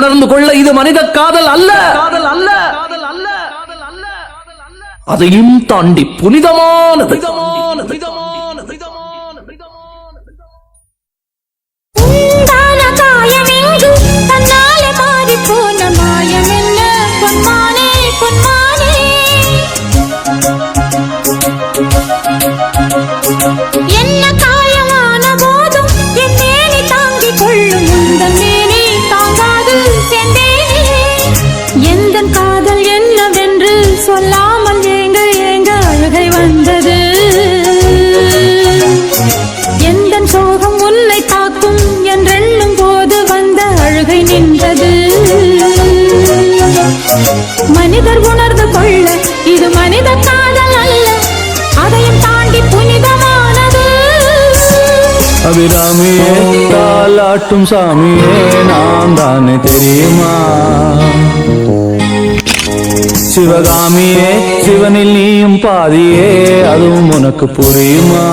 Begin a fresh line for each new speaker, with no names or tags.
உணர்ந்து கொள்ள இது மனித காதல் அல்ல, அதையும் தாண்டி புனிதமானது.
என்ன காயமான போதும் என் மேனி தாங்கிக் கொள்ளும் உந்தன் மேனி தாங்காது செந்தேனே. எந்தன் காதல் என்னவென்று சொல்லாமல் ஏங்க ஏங்க அழுகை வந்தது. எந்தன் சோகம் உன்னை தாக்கும் என்றெண்ணும் போது வந்த அழுகை நின்றது. மனிதர் உணர்ந்து கொள்ள இது மனித காதல் அல்ல, அதையும் தாண்டி புனிதமானது.
அபிராமியே தாலாட்டும் சாமியே நான் தானே தெரியுமா? சிவகாமியே சிவனில் நீயும் பாதியே அதுவும் உனக்கு புரியுமா?